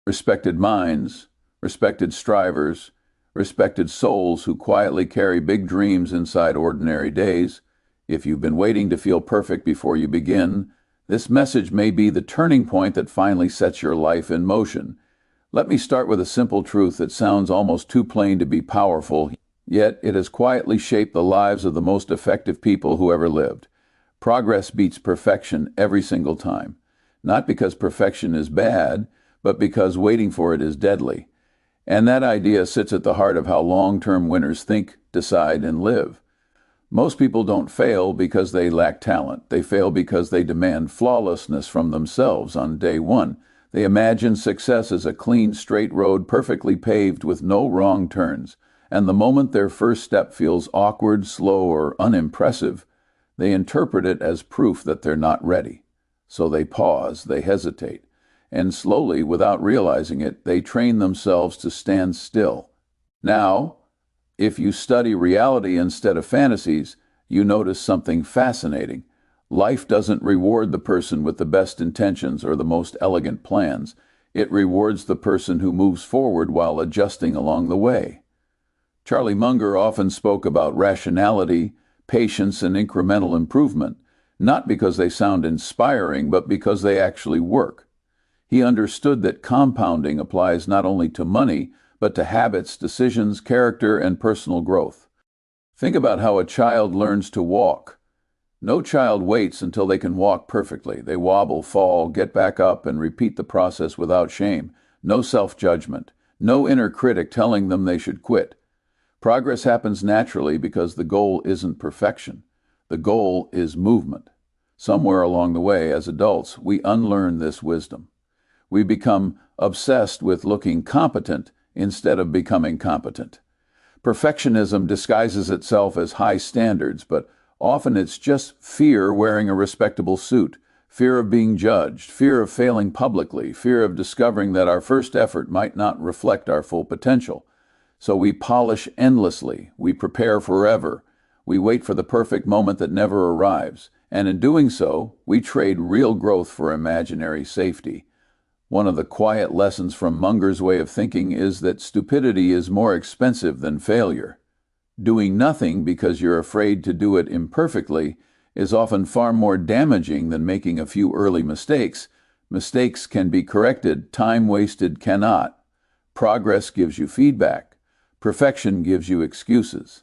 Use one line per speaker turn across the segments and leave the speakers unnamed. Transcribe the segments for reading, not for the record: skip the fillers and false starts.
Respected minds, respected strivers, respected souls who quietly carry big dreams inside ordinary days. If you've been waiting to feel perfect before you begin, this message may be the turning point that finally sets your life in motion. Let me start with a simple truth that sounds almost too plain to be powerful, yet it has quietly shaped the lives of the most effective people who ever lived. Progress beats perfection every single time. Not because perfection is bad, but because waiting for it is deadly. And that idea sits at the heart of how long-term winners think, decide, and live. Most people don't fail because they lack talent. They fail because they demand flawlessness from themselves on day one. They imagine success as a clean, straight road, perfectly paved with no wrong turns. And the moment their first step feels awkward, slow, or unimpressive, they interpret it as proof that they're not ready. So they pause, they hesitate, and slowly, without realizing it, they train themselves to stand still. Now, if you study reality instead of fantasies, you notice something fascinating. Life doesn't reward the person with the best intentions or the most elegant plans. It rewards the person who moves forward while adjusting along the way. Charlie Munger often spoke about rationality, patience, and incremental improvement, not because they sound inspiring, but because they actually work. He understood that compounding applies not only to money, but to habits, decisions, character, and personal growth. Think about how a child learns to walk. No child waits until they can walk perfectly. They wobble, fall, get back up, and repeat the process without shame. No self-judgment. No inner critic telling them they should quit. Progress happens naturally because the goal isn't perfection. The goal is movement. Somewhere along the way, as adults, we unlearn this wisdom. We become obsessed with looking competent instead of becoming competent. Perfectionism disguises itself as high standards, but often it's just fear wearing a respectable suit, fear of being judged, fear of failing publicly, fear of discovering that our first effort might not reflect our full potential. So we polish endlessly, we prepare forever, we wait for the perfect moment that never arrives, and in doing so, we trade real growth for imaginary safety. One of the quiet lessons from Munger's way of thinking is that stupidity is more expensive than failure. Doing nothing because you're afraid to do it imperfectly is often far more damaging than making a few early mistakes. Mistakes can be corrected, time wasted cannot. Progress gives you feedback. Perfection gives you excuses.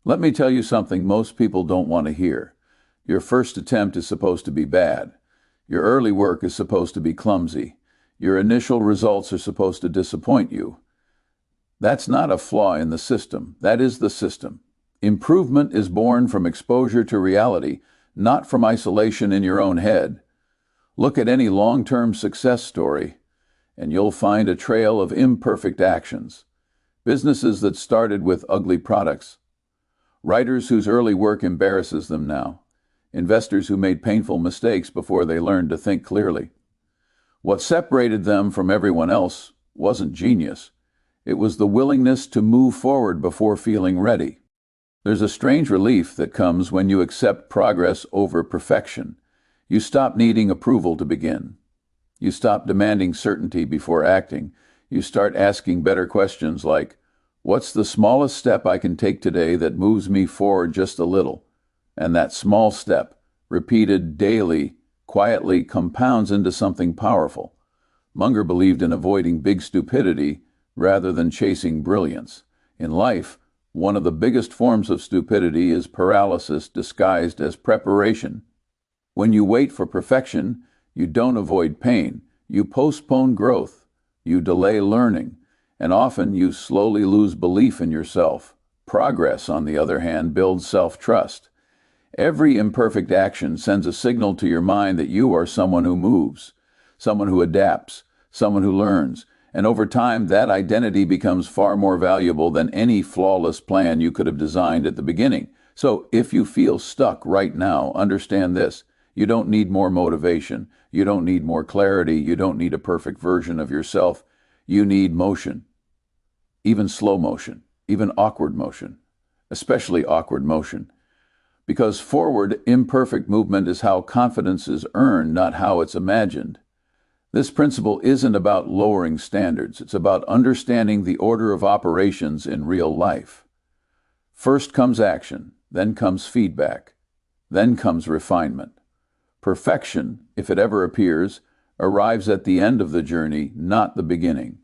Let me tell you something most people don't want to hear. Your first attempt is supposed to be bad. Your early work is supposed to be clumsy. Your initial results are supposed to disappoint you. That's not a flaw in the system. That is the system. Improvement is born from exposure to reality, not from isolation in your own head. Look at any long-term success story, and you'll find a trail of imperfect actions. Businesses that started with ugly products. Writers whose early work embarrasses them now. Investors who made painful mistakes before they learned to think clearly. What separated them from everyone else wasn't genius. It was the willingness to move forward before feeling ready. There's a strange relief that comes when you accept progress over perfection. You stop needing approval to begin. You stop demanding certainty before acting. You start asking better questions like, what's the smallest step I can take today that moves me forward just a little? And that small step, repeated daily, quietly compounds into something powerful. Munger believed in avoiding big stupidity rather than chasing brilliance. In life, one of the biggest forms of stupidity is paralysis disguised as preparation. When you wait for perfection, you don't avoid pain. You postpone growth. You delay learning. And often you slowly lose belief in yourself. Progress, on the other hand, builds self-trust. Every imperfect action sends a signal to your mind that you are someone who moves, someone who adapts, someone who learns, and over time that identity becomes far more valuable than any flawless plan you could have designed at the beginning. So if you feel stuck right now, understand this. You don't need more motivation. You don't need more clarity. You don't need a perfect version of yourself. You need motion. Even slow motion, even awkward motion, especially awkward motion. Because forward, imperfect movement is how confidence is earned, not how it's imagined. This principle isn't about lowering standards. It's about understanding the order of operations in real life. First comes action, then comes feedback, then comes refinement. Perfection, if it ever appears, arrives at the end of the journey, not the beginning.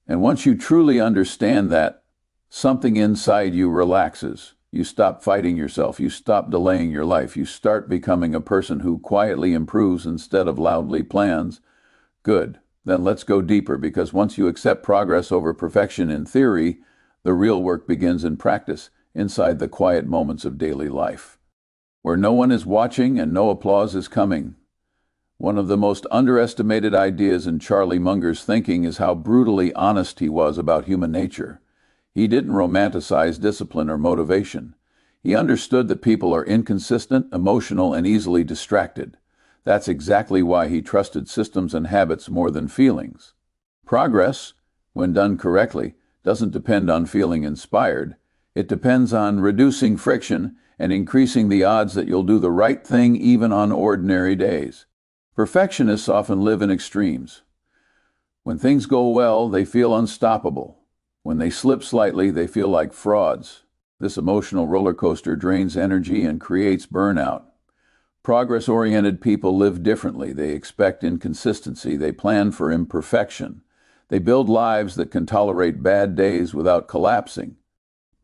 And once you truly understand that, something inside you relaxes. You stop fighting yourself. You stop delaying your life. You start becoming a person who quietly improves instead of loudly plans. Good. Then let's go deeper, because once you accept progress over perfection in theory, the real work begins in practice, inside the quiet moments of daily life, where no one is watching and no applause is coming. One of the most underestimated ideas in Charlie Munger's thinking is how brutally honest he was about human nature. He didn't romanticize discipline or motivation. He understood that people are inconsistent, emotional, and easily distracted. That's exactly why he trusted systems and habits more than feelings. Progress, when done correctly, doesn't depend on feeling inspired. It depends on reducing friction and increasing the odds that you'll do the right thing even on ordinary days. Perfectionists often live in extremes. When things go well, they feel unstoppable. When they slip slightly, they feel like frauds. This emotional roller coaster drains energy and creates burnout. Progress-oriented people live differently. They expect inconsistency. They plan for imperfection. They build lives that can tolerate bad days without collapsing.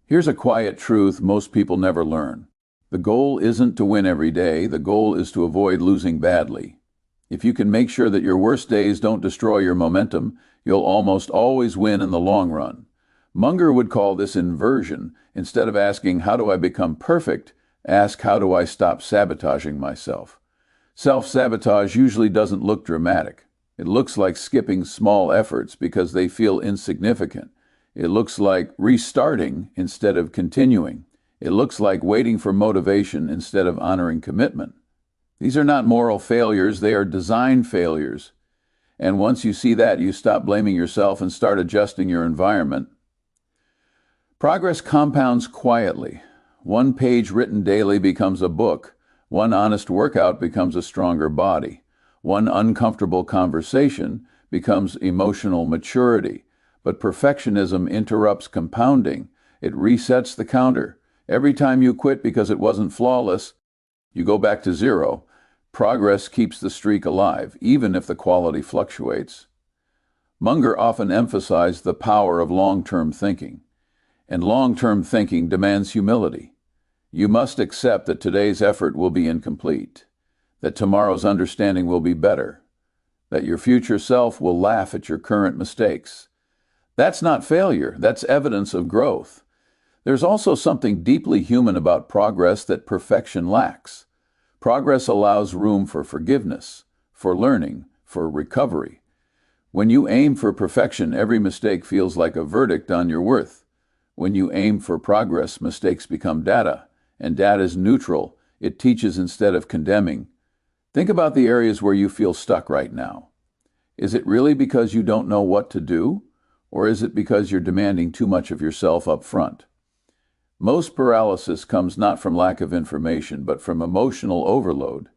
Here's a quiet truth most people never learn. The goal isn't to win every day. The goal is to avoid losing badly. If you can make sure that your worst days don't destroy your momentum, you'll almost always win in the long run. Munger would call this inversion. Instead of asking, how do I become perfect, ask, how do I stop sabotaging myself? Self-sabotage usually doesn't look dramatic. It looks like skipping small efforts because they feel insignificant. It looks like restarting instead of continuing. It looks like waiting for motivation instead of honoring commitment. These are not moral failures, they are design failures. And once you see that, you stop blaming yourself and start adjusting your environment. Progress compounds quietly. One page written daily becomes a book. One honest workout becomes a stronger body. One uncomfortable conversation becomes emotional maturity. But perfectionism interrupts compounding. It resets the counter. Every time you quit because it wasn't flawless, you go back to zero. Progress keeps the streak alive, even if the quality fluctuates. Munger often emphasized the power of long-term thinking. And long-term thinking demands humility. You must accept that today's effort will be incomplete, that tomorrow's understanding will be better, that your future self will laugh at your current mistakes. That's not failure, that's evidence of growth. There's also something deeply human about progress that perfection lacks. Progress allows room for forgiveness, for learning, for recovery. When you aim for perfection, every mistake feels like a verdict on your worth. When you aim for progress, mistakes become data, and data is neutral. It teaches instead of condemning. Think about the areas where you feel stuck right now. Is it really because you don't know what to do, or is it because you're demanding too much of yourself up front? Most paralysis comes not from lack of information, but from emotional overload.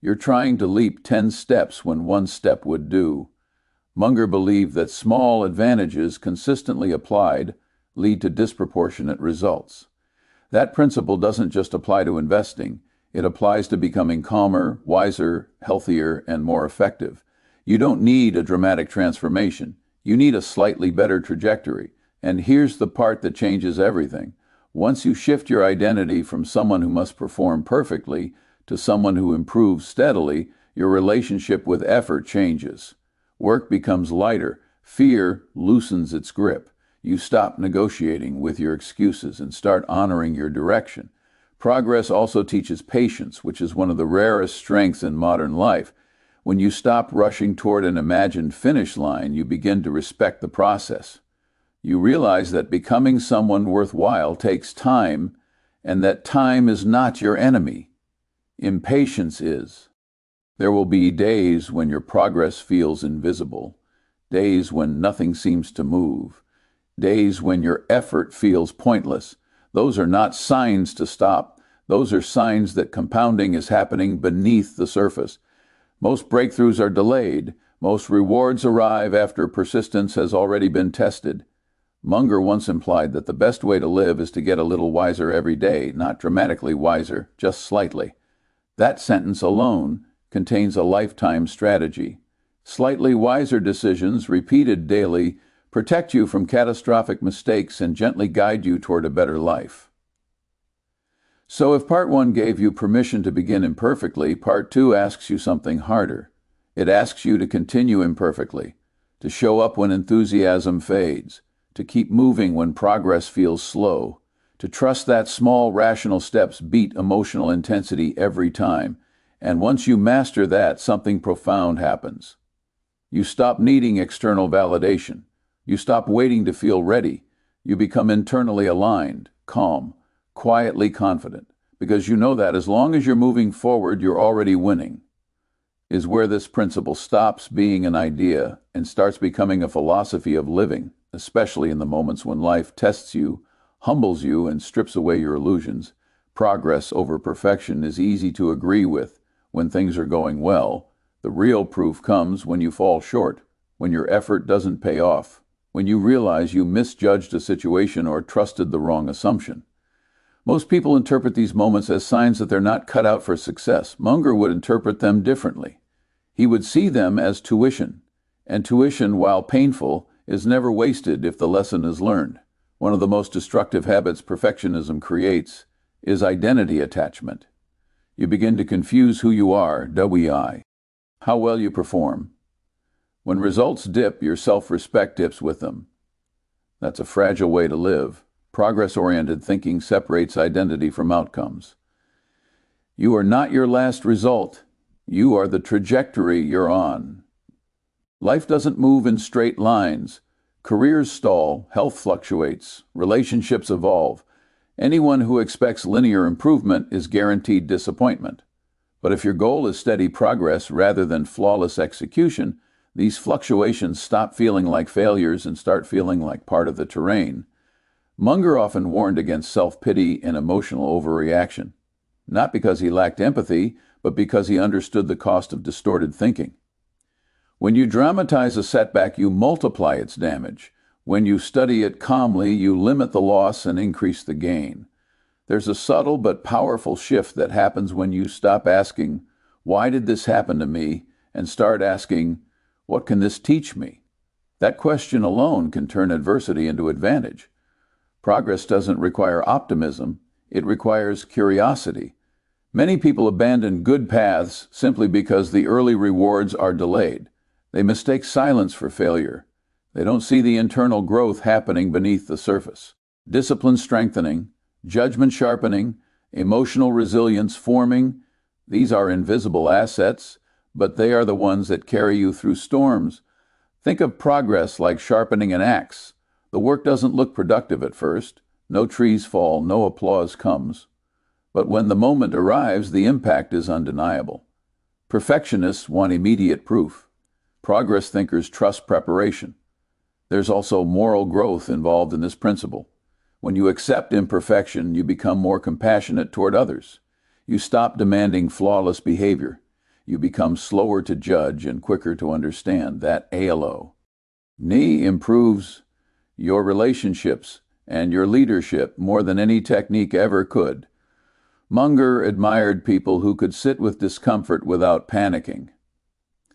You're trying to leap 10 steps when one step would do. Munger believed that small advantages consistently applied lead to disproportionate results. That principle doesn't just apply to investing. It applies to becoming calmer, wiser, healthier, and more effective. You don't need a dramatic transformation. You need a slightly better trajectory. And here's the part that changes everything. Once you shift your identity from someone who must perform perfectly to someone who improves steadily, your relationship with effort changes. Work becomes lighter. Fear loosens its grip. You stop negotiating with your excuses and start honoring your direction. Progress also teaches patience, which is one of the rarest strengths in modern life. When you stop rushing toward an imagined finish line, you begin to respect the process. You realize that becoming someone worthwhile takes time, and that time is not your enemy. Impatience is. There will be days when your progress feels invisible, days when nothing seems to move, days when your effort feels pointless. Those are not signs to stop. Those are signs that compounding is happening beneath the surface. Most breakthroughs are delayed. Most rewards arrive after persistence has already been tested. Munger once implied that the best way to live is to get a little wiser every day, not dramatically wiser, just slightly. That sentence alone contains a lifetime strategy. Slightly wiser decisions, repeated daily, protect you from catastrophic mistakes and gently guide you toward a better life. So if part 1 gave you permission to begin imperfectly, part 2 asks you something harder. It asks you to continue imperfectly, to show up when enthusiasm fades, to keep moving when progress feels slow, to trust that small rational steps beat emotional intensity every time. And once you master that, something profound happens. You stop needing external validation. You stop waiting to feel ready. You become internally aligned, calm, quietly confident, because you know that as long as you're moving forward, you're already winning. Is where this principle stops being an idea and starts becoming a philosophy of living, especially in the moments when life tests you, humbles you, and strips away your illusions. Progress over perfection is easy to agree with when things are going well. The real proof comes when you fall short, when your effort doesn't pay off, when you realize you misjudged a situation or trusted the wrong assumption. Most people interpret these moments as signs that they're not cut out for success. Munger would interpret them differently. He would see them as tuition, and tuition, while painful, is never wasted if the lesson is learned. One of the most destructive habits perfectionism creates is identity attachment. You begin to confuse who you are, WI, how well you perform. When results dip, your self-respect dips with them. That's a fragile way to live. Progress-oriented thinking separates identity from outcomes. You are not your last result. You are the trajectory you're on. Life doesn't move in straight lines. Careers stall, health fluctuates, relationships evolve. Anyone who expects linear improvement is guaranteed disappointment. But if your goal is steady progress rather than flawless execution, these fluctuations stop feeling like failures and start feeling like part of the terrain. Munger often warned against self-pity and emotional overreaction, not because he lacked empathy, but because he understood the cost of distorted thinking. When you dramatize a setback, you multiply its damage. When you study it calmly, you limit the loss and increase the gain. There's a subtle but powerful shift that happens when you stop asking, "Why did this happen to me?" and start asking, "What can this teach me?" That question alone can turn adversity into advantage. Progress doesn't require optimism, it requires curiosity. Many people abandon good paths simply because the early rewards are delayed. They mistake silence for failure. They don't see the internal growth happening beneath the surface. Discipline strengthening, judgment sharpening, emotional resilience forming, these are invisible assets, but they are the ones that carry you through storms. Think of progress like sharpening an axe. The work doesn't look productive at first. No trees fall, no applause comes. But when the moment arrives, the impact is undeniable. Perfectionists want immediate proof. Progress thinkers trust preparation. There's also moral growth involved in this principle. When you accept imperfection, you become more compassionate toward others. You stop demanding flawless behavior. You become slower to judge and quicker to understand. That ALO. Ni improves your relationships and your leadership more than any technique ever could. Munger admired people who could sit with discomfort without panicking.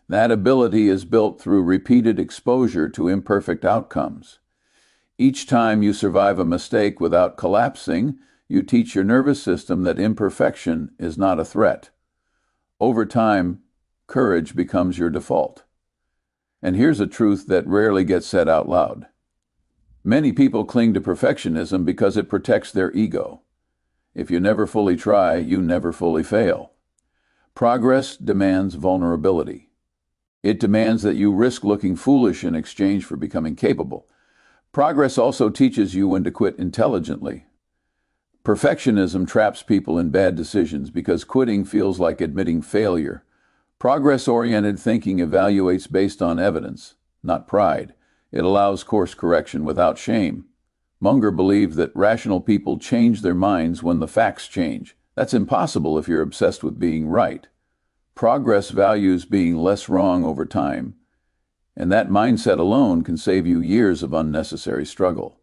That ability is built through repeated exposure to imperfect outcomes. Each time you survive a mistake without collapsing, you teach your nervous system that imperfection is not a threat. Over time, courage becomes your default. And here's a truth that rarely gets said out loud. Many people cling to perfectionism because it protects their ego. If you never fully try, you never fully fail. Progress demands vulnerability. It demands that you risk looking foolish in exchange for becoming capable. Progress also teaches you when to quit intelligently. Perfectionism traps people in bad decisions because quitting feels like admitting failure. Progress-oriented thinking evaluates based on evidence, not pride. It allows course correction without shame. Munger believed that rational people change their minds when the facts change. That's impossible if you're obsessed with being right. Progress values being less wrong over time, and that mindset alone can save you years of unnecessary struggle.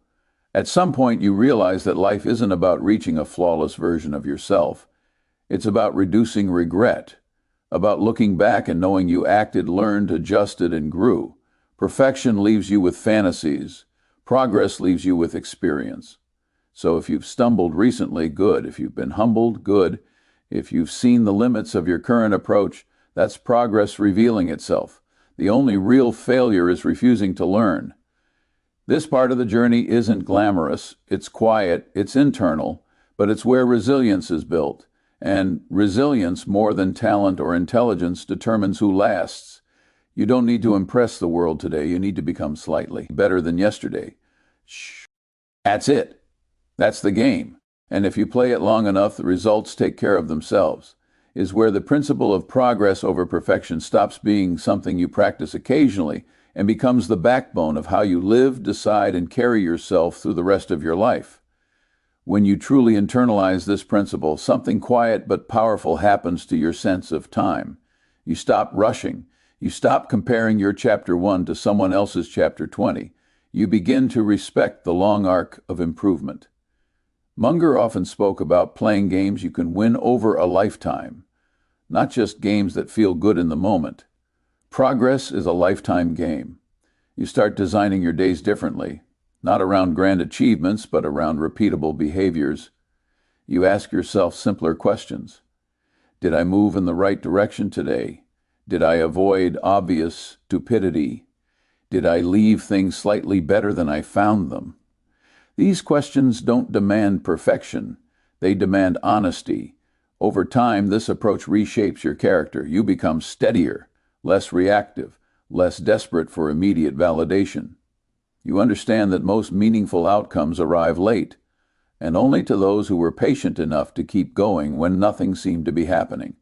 At some point, you realize that life isn't about reaching a flawless version of yourself. It's about reducing regret, about looking back and knowing you acted, learned, adjusted, and grew. Perfection leaves you with fantasies. Progress leaves you with experience. So if you've stumbled recently, good. If you've been humbled, good. If you've seen the limits of your current approach, that's progress revealing itself. The only real failure is refusing to learn. This part of the journey isn't glamorous, it's quiet, it's internal, but it's where resilience is built. And resilience, more than talent or intelligence, determines who lasts. You don't need to impress the world today, you need to become slightly better than yesterday. Shh. That's it. That's the game. And if you play it long enough, the results take care of themselves. Is where the principle of progress over perfection stops being something you practice occasionally and becomes the backbone of how you live, decide, and carry yourself through the rest of your life. When you truly internalize this principle, something quiet but powerful happens to your sense of time. You stop rushing. You stop comparing your chapter 1 to someone else's chapter 20. You begin to respect the long arc of improvement. Munger often spoke about playing games you can win over a lifetime, not just games that feel good in the moment. Progress is a lifetime game. You start designing your days differently, not around grand achievements, but around repeatable behaviors. You ask yourself simpler questions. Did I move in the right direction today? Did I avoid obvious stupidity? Did I leave things slightly better than I found them? These questions don't demand perfection. They demand honesty. Over time, this approach reshapes your character. You become steadier, less reactive, less desperate for immediate validation. You understand that most meaningful outcomes arrive late, and only to those who were patient enough to keep going when nothing seemed to be happening.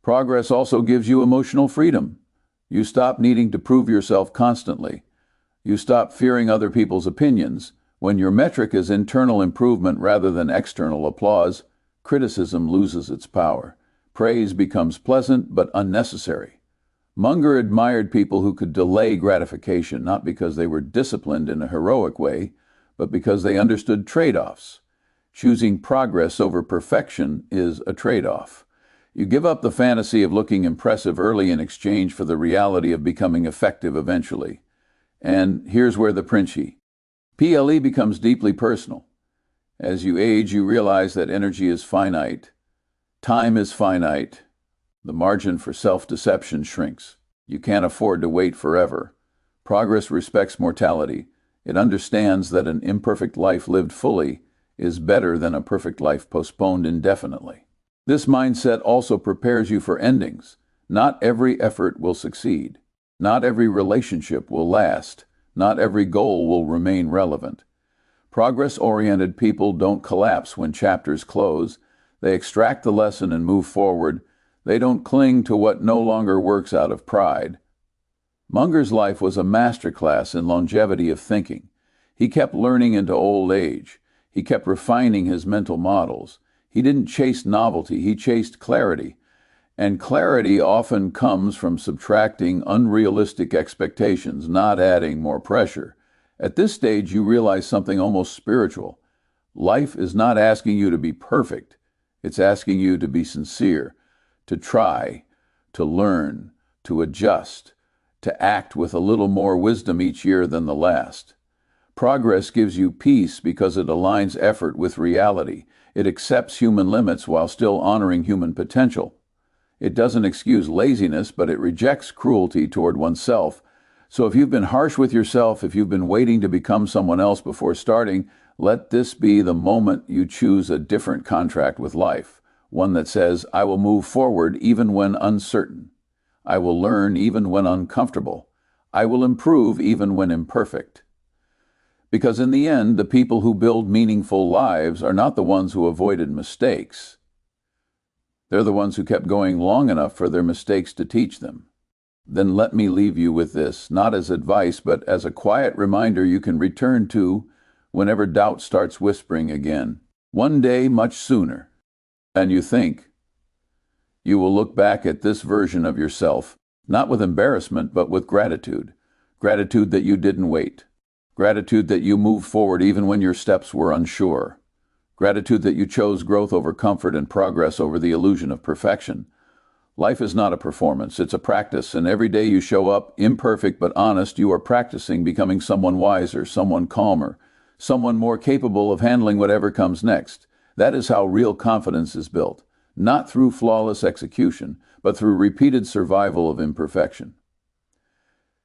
Progress also gives you emotional freedom. You stop needing to prove yourself constantly. You stop fearing other people's opinions. When your metric is internal improvement rather than external applause, criticism loses its power. Praise becomes pleasant but unnecessary. Munger admired people who could delay gratification, not because they were disciplined in a heroic way, but because they understood trade-offs. Choosing progress over perfection is a trade-off. You give up the fantasy of looking impressive early in exchange for the reality of becoming effective eventually. And here's where the PLE becomes deeply personal. As you age, you realize that energy is finite. Time is finite. The margin for self-deception shrinks. You can't afford to wait forever. Progress respects mortality. It understands that an imperfect life lived fully is better than a perfect life postponed indefinitely. This mindset also prepares you for endings. Not every effort will succeed. Not every relationship will last. Not every goal will remain relevant. Progress-oriented people don't collapse when chapters close. They extract the lesson and move forward. They don't cling to what no longer works out of pride. Munger's life was a masterclass in longevity of thinking. He kept learning into old age. He kept refining his mental models. He didn't chase novelty, he chased clarity. And clarity often comes from subtracting unrealistic expectations, not adding more pressure. At this stage, you realize something almost spiritual. Life is not asking you to be perfect. It's asking you to be sincere, to try, to learn, to adjust, to act with a little more wisdom each year than the last. Progress gives you peace because it aligns effort with reality. It accepts human limits while still honoring human potential. It doesn't excuse laziness, but it rejects cruelty toward oneself. So if you've been harsh with yourself, if you've been waiting to become someone else before starting, let this be the moment you choose a different contract with life. One that says, I will move forward even when uncertain. I will learn even when uncomfortable. I will improve even when imperfect. Because in the end, the people who build meaningful lives are not the ones who avoided mistakes. They're the ones who kept going long enough for their mistakes to teach them. Then let me leave you with this, not as advice, but as a quiet reminder you can return to whenever doubt starts whispering again. One day, much sooner than you think, You will look back at this version of yourself, not with embarrassment, but with gratitude. Gratitude that you didn't wait. Gratitude that you moved forward even when your steps were unsure. Gratitude that you chose growth over comfort and progress over the illusion of perfection. Life is not a performance, it's a practice, and every day you show up, imperfect but honest, you are practicing becoming someone wiser, someone calmer, someone more capable of handling whatever comes next. That is how real confidence is built, not through flawless execution, but through repeated survival of imperfection.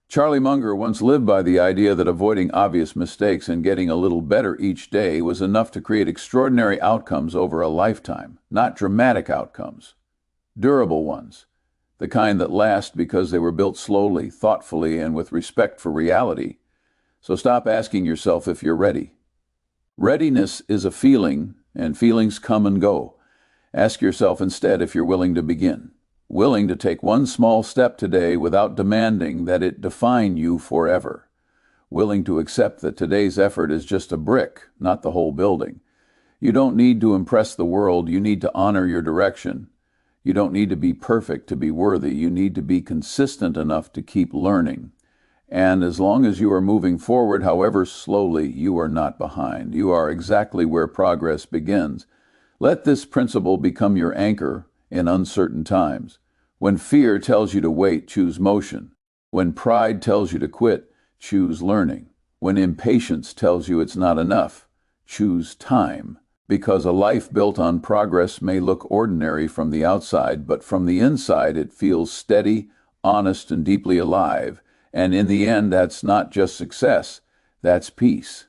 Charlie Munger once lived by the idea that avoiding obvious mistakes and getting a little better each day was enough to create extraordinary outcomes over a lifetime, not dramatic outcomes. Durable ones, the kind that last because they were built slowly, thoughtfully, and with respect for reality. So stop asking yourself if you're ready. Readiness is a feeling, and feelings come and go. Ask yourself instead if you're willing to begin. Willing to take one small step today without demanding that it define you forever. Willing to accept that today's effort is just a brick, not the whole building. You don't need to impress the world, you need to honor your direction. You don't need to be perfect to be worthy, you need to be consistent enough to keep learning. And as long as you are moving forward, however slowly, you are not behind. You are exactly where progress begins. Let this principle become your anchor in uncertain times. When fear tells you to wait, choose motion. When pride tells you to quit, choose learning. When impatience tells you it's not enough, choose time. Because a life built on progress may look ordinary from the outside, but from the inside it feels steady, honest, and deeply alive. And in the end, that's not just success, that's peace.